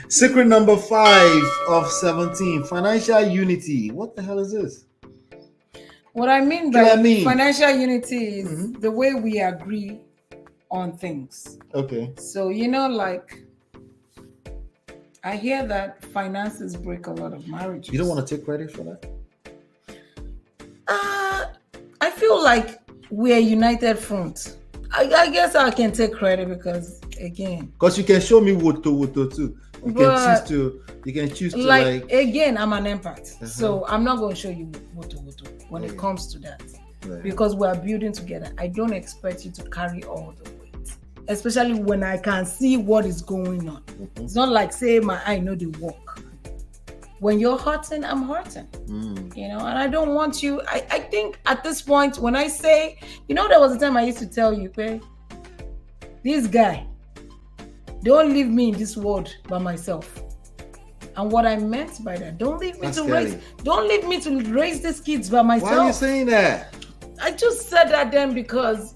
Secret number 5 of 17. Financial unity. What the hell is this? What I mean Kill by I mean. financial unity is Mhm. the way we agree on things. Okay. So, like, I hear that finances break a lot of marriages. You don't want to take credit for that? I feel like we're a united front. I guess I can take credit because, again, Because you can show me woto too. You But- can choose to like again, I'm an empath, Uh-huh. so I'm not going to show you woto when it Right. comes to that, Right. because we are building together. I don't expect you to carry all the weight, especially when I can see what is going on. Mhm. It's not like say my eye know the work. When you're hurting, I'm hurting. Mm. And I don't want you. I think at this point, when I say, there was a time I used to tell you, okay, this guy, don't leave me in this world by myself. And what I meant by that, don't leave me That's to scary. raise these kids by myself. Why are you saying that? I just said that then because,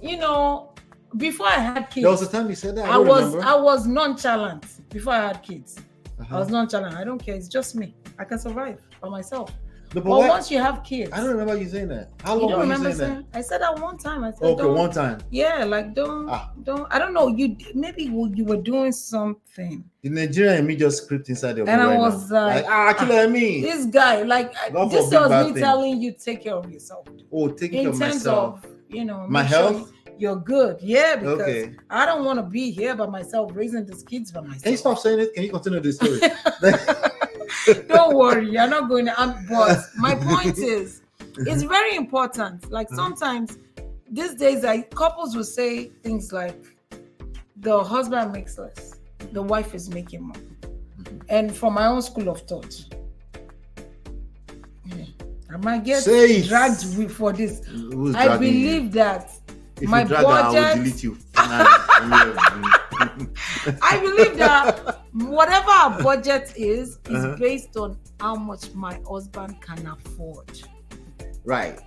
before I had kids, There was a time you said that. I was nonchalant before I had kids. Uh-huh. I was nonchalant. I don't care. It's just me. I can survive by myself. No, But once you have kids, I don't remember you saying that. How you long don't were you remember saying saying? I said that one time. I said, that? Okay, don't, one time. yeah, like don't. I don't know. Maybe you were doing something, The Nigerian in me just crept inside your and brain I right was now. like, kill at me. this guy, like, God this forbid was bad me things. telling you take care of yourself. Oh, taking care In of terms myself. of, My make sure health? you're good. Yeah, because Okay. I don't want to be here by myself raising these kids by myself. Can you stop saying it? Can you continue the story? Don't worry, you're not going to. But my point is, it's very important. Like sometimes these days, couples will say things like, the husband makes less, the wife is making more. And from my own school of thought, I might get Say it. dragged for this. Who's I dragging you? believe that If my you drag her, I will budget. delete you. I believe that whatever our budget is Uh-huh. based on how much my husband can afford. Right.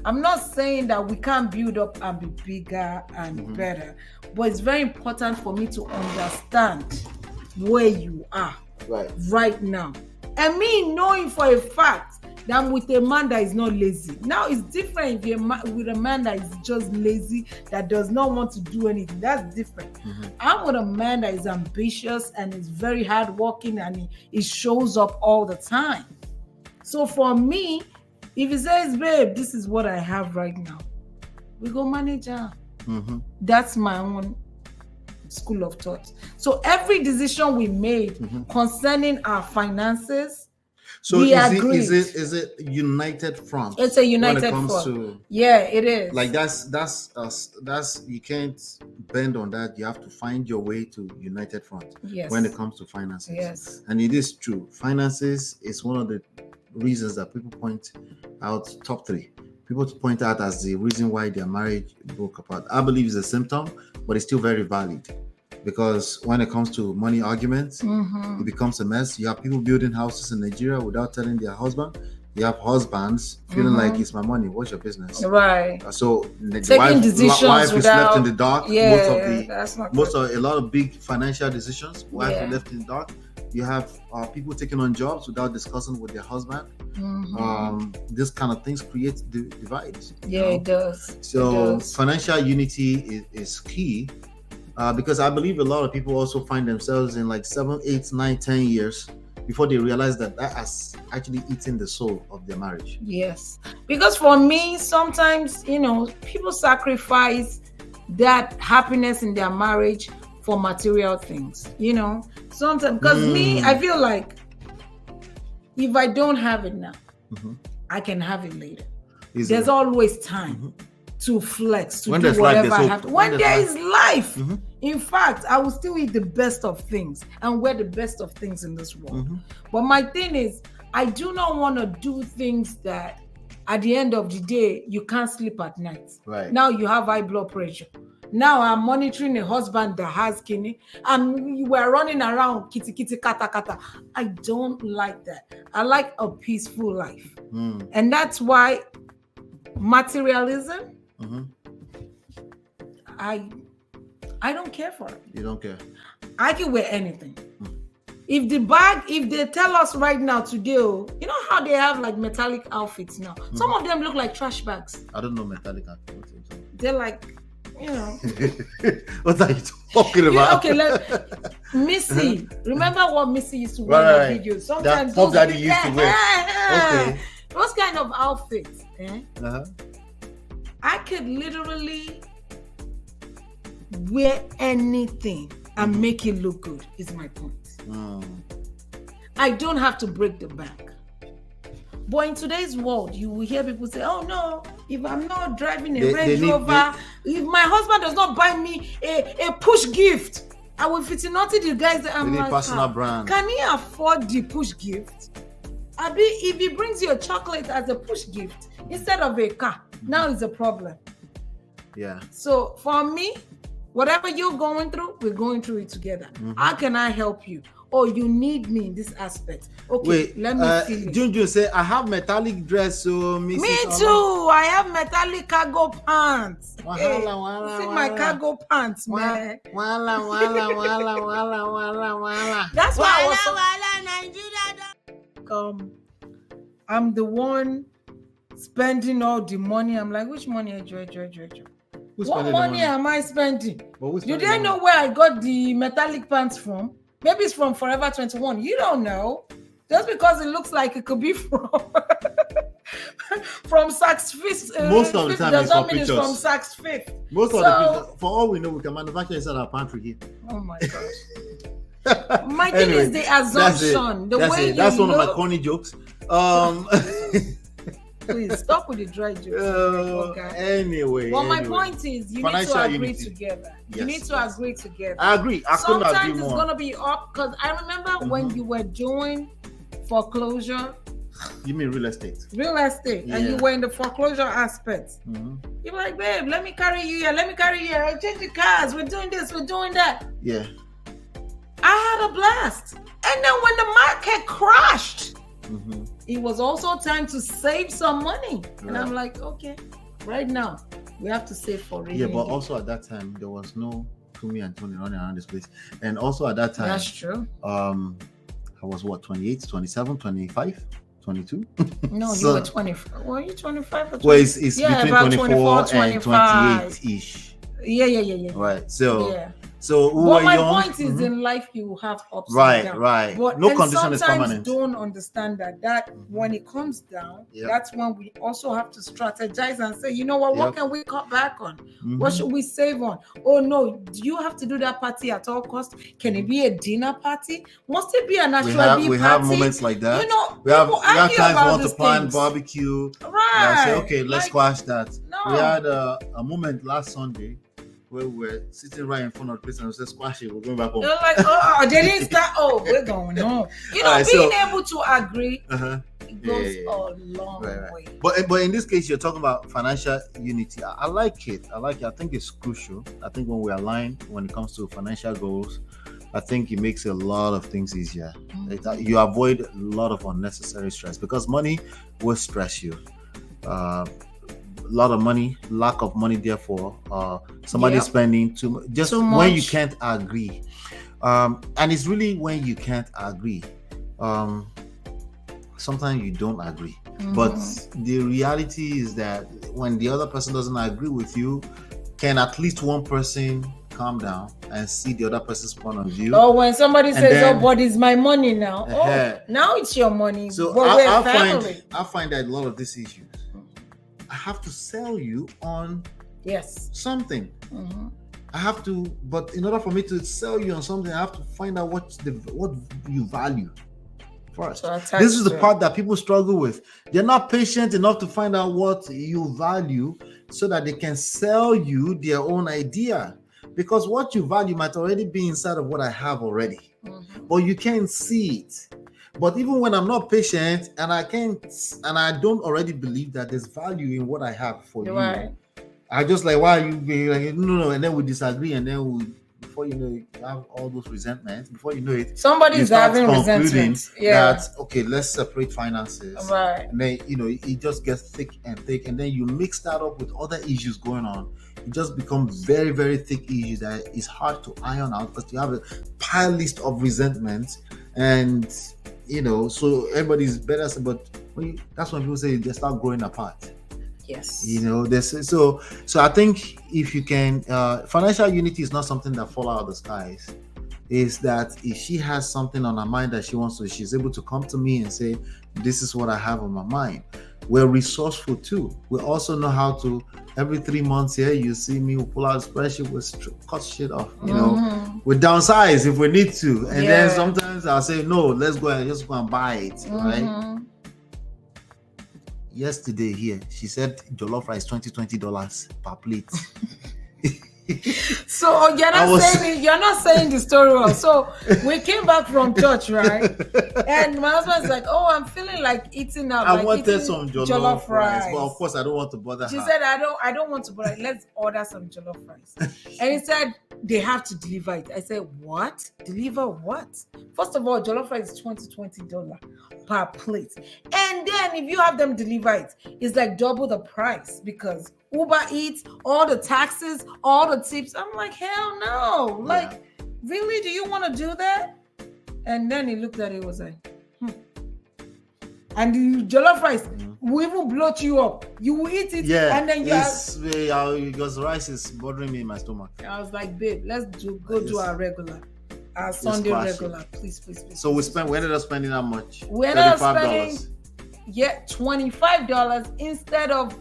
I'm not saying that we can't build up and be bigger and better, but it's very important for me to understand where you are right now. And me knowing for a fact that I'm with a man that is not lazy. Now it's different if you're with a man that is just lazy, that does not want to do anything. That's different. I'm with a man that is ambitious and is very hardworking, and he shows up all the time. So for me, if he says, babe, this is what I have right now, we go manage her. That's my own school of thought. So every decision we made concerning our finances, so we agreed. is it united front? It's a united when it comes front. to, yeah, it is. like that's you can't bend on that. You have to find your way to united front Yes. when it comes to finances. Yes. And it is true. Finances is one of the reasons that people point out, top 3. People point out as the reason why their marriage broke apart. I believe it's a symptom, but it's still very valid. Because when it comes to money arguments, it becomes a mess. You have people building houses in Nigeria without telling their husband. You have husbands feeling like, it's my money, what's your business? Right. So the Taking decisions wife is without, left in the dark. Yeah, that's not good. A lot of big financial decisions, wife Yeah. is left in the dark. You have people taking on jobs without discussing with their husband. This kind of things create divides. Yeah, it does. So It does. financial unity is key, because I believe a lot of people also find themselves in like 7, 8, 9, 10 years before they realize that has actually eaten the soul of their marriage. Yes. Because for me, sometimes, people sacrifice that happiness in their marriage for material things, sometimes, because me, I feel like if I don't have it now, I can have it later. There's always time to flex, to do whatever I have to. When there is life, in fact, I will still eat the best of things and wear the best of things in this world. But my thing is, I do not want to do things that at the end of the day, you can't sleep at night. Right. Now you have high blood pressure. Now I'm monitoring a husband that has kidney, and you were running around kitty kitty kata kata. I don't like that. I like a peaceful life. And that's why materialism, I don't care for it. You don't care. I can wear anything. If they tell us right now today, you know how they have like metallic outfits now. Some of them look like trash bags. I don't know metallic outfits. They're like, you know. What are you talking about? Missy. Remember what Missy used to wear in the videos? Sometimes Pop Daddy used to wear. Okay. Those kind of outfits. Uh-huh. I could literally wear anything and make it look good, is my point. I don't have to break the bank. But in today's world, you will hear people say, oh no, if I'm not driving a Range Rover, if my husband does not buy me a push gift, I will fit in nothing the guys that I'm like, personal brand. Can he afford the push gift? Abi, if he brings you a chocolate as a push gift instead of a car, now it's a problem. Yeah. So for me, whatever you're going through, we're going through it together. How can I help you? Oh, you need me in this aspect. Okay, wait, let me feel it. Junjun say, I have metallic dress, so Me too. I have metallic cargo pants. Wala, See my cargo pants, man. Wala. That's why I was I'm the one spending all the money. I'm like, which money? What money am I spending? Do they know where I got the metallic pants from? Maybe it's from Forever 21. You don't know. Just because it looks like it could be from Saks Fifth. Most of the time does not it's mean for it's from pictures. Saks Fifth. Most of the pictures, for all we know, we can manufacture inside our pantry here. Oh my gosh. My thing is the assumption. That's one of my corny jokes. Please stop with the dry jokes. Okay. Anyway. Well, my point is, you need to agree together. Yes, you need to agree together. I agree. I couldn't agree Sometimes more. it's gonna be up because I remember when you were doing foreclosure. You mean real estate? And you were in the foreclosure aspect. You're like, babe, let me carry you here. I'll change the cars. We're doing this. We're doing that. Yeah. I had a blast. And then when the market crashed, it was also time to save some money. And I'm like, okay, right now we have to save for rainy Yeah, but day. also at that time there was no Kumi and Tony running around this place. And also at that time, that's true. I was 28, 27, 25, 22. No, So- you were 25. Were you 25 or 20? Well, it's between about 24 and 25. 28-ish. Yeah. Right. So Yeah. so we But were my young. point is, in life you have ups Right, and downs. right. But No and condition is sometimes permanent. don't understand that when it comes down, Yep. that's when we also have to strategize and say, you know what Yep. can we cut back on? What should we save on? Oh no, do you have to do that party at all costs? Can it be a dinner party? Must it be a natural party? We have moments like that. You know, we have people argue times we about want to these plan things. barbecue. Right. I say, okay, let's Like, squash that. no. We had a moment last Sunday where we were sitting right in front of the place and we said, squash it, we're going back home. They're like, oh, they didn't start. Oh, we're going home. You know, Alright, being so- able to agree, it goes Yeah. a long Right. way. But in this case, you're talking about financial unity. I like it. I think it's crucial. I think when we align when it comes to financial goals, I think it makes a lot of things easier. You avoid a lot of unnecessary stress because money will stress you. A lot of money, lack of money, therefore, somebody Yep. spending too much. Just Too when you much. can't agree. And it's really when you can't agree. Sometimes you don't agree. But the reality is that when the other person doesn't agree with you, can at least one person calm down and see the other person's point of view? Or when somebody says, then- "Oh, but it's my money now." Uh-huh. Oh, now it's your money. So but we're I family. find that a lot of these issues, I have to sell you on Yes. something. I have to, but in order for me to sell you on something, I have to find out what you value first. So attach This is the to it. part that people struggle with. They're not patient enough to find out what you value so that they can sell you their own idea. Because what you value might already be inside of what I have already, but you can't see it. But even when I'm not patient and I don't already believe that there's value in what I have for you, Right. I just like, why are you being like, no, and then we disagree and then we before you know it, you have all those resentments. Before you know it, somebody's having resentment. Yeah. That okay, let's separate finances. Right. And then it just gets thick and thick, and then you mix that up with other issues going on. It just becomes very, very thick issues that is hard to iron out because you have a pile list of resentment, and so everybody's better. But that's when people say they start growing apart. Yes. This so I think if you can, financial unity is not something that fall out of the skies. Is that if she has something on her mind that she wants to, she's able to come to me and say, this is what I have on my mind. We're resourceful too. We also know how to, every 3 months here, you see me, we pull out a spreadsheet, we cut shit off, we downsize if we need to. And then sometimes I'll say, no, let's go and just go and buy it, right? Yesterday here, she said jollof rice $20 per plate. So you're not saying the story well. So we came back from church, right? And my husband's like, "Oh, I'm feeling like eating out. I wanted some jollof rice, but of course I don't want to bother She her. said, I don't want to bother. Let's order some jollof rice." And he said they have to deliver it. I said, "What? Deliver what?" First of all, jollof rice is $20 per plate. And then if you have them deliver it, it's like double the price because Uber Eats, all the taxes, all the tips. I'm like, hell no. Like, really? Do you want to do that? And then he looked at it, was like, And the jollof rice will even bloat you up. You will eat it, and then because rice is bothering me in my stomach. I was like, babe, let's do our regular. Our Sunday regular, please. So we ended up spending how much? We ended up spending $25 instead of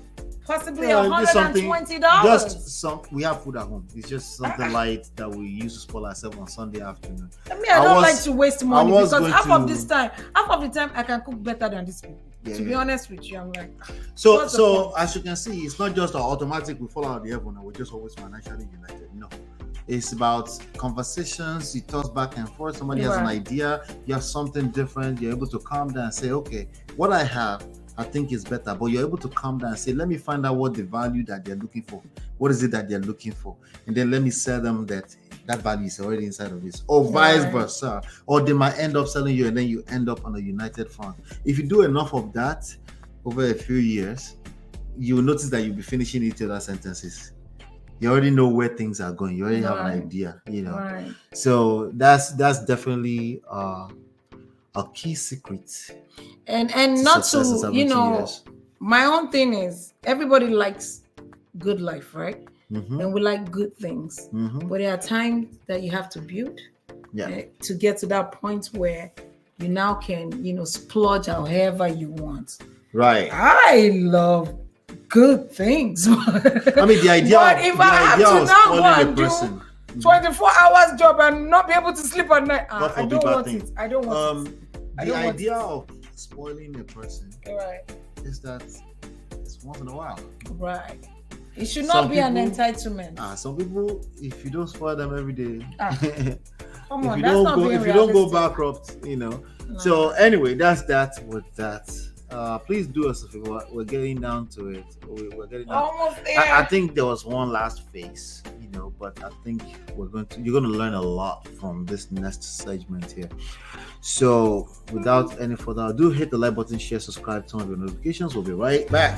possibly $120. Just we have food at home. It's just something light that we use to spoil ourselves on Sunday afternoon. I don't like to waste money because half of the time I can cook better than these people. To be honest with you, I'm like. So as you can see, it's not just automatic we fall out of the heaven and we're just always financially united. No. It's about conversations, you toss back and forth. Somebody has an idea, you have something different, you're able to calm down and say, okay, what I have, I think is better. But you're able to calm down and say, let me find out what the value that they're looking for. What is it that they're looking for? And then let me sell them that value is already inside of this. Or vice versa. Or they might end up selling you and then you end up on a united front. If you do enough of that over a few years, you will notice that you'll be finishing each other's sentences. You already know where things are going. You already have an idea, Right. So that's definitely a key secret. And not to, my own thing is everybody likes good life, right? Mm-hmm. And we like good things. Mm-hmm. But there are times that you have to build to get to that point where you now can, splurge however you want. Right. I love good things. I mean, the idea but if I have to now go and do 24 hours job and not be able to sleep at night, I don't want it. I don't want it. The idea of spoiling a person is that it's once in a while. Right. It should not be an entitlement. Some people, if you don't spoil them every day, come on, if you don't go bankrupt, No. So anyway, that's that with that. Please do us a favor. We're getting down to it. We're getting down. Almost there. I think there was one last phase, but I think you're going to learn a lot from this next segment here. So without any further ado, hit the like button, share, subscribe, turn on your notifications. We'll be right back.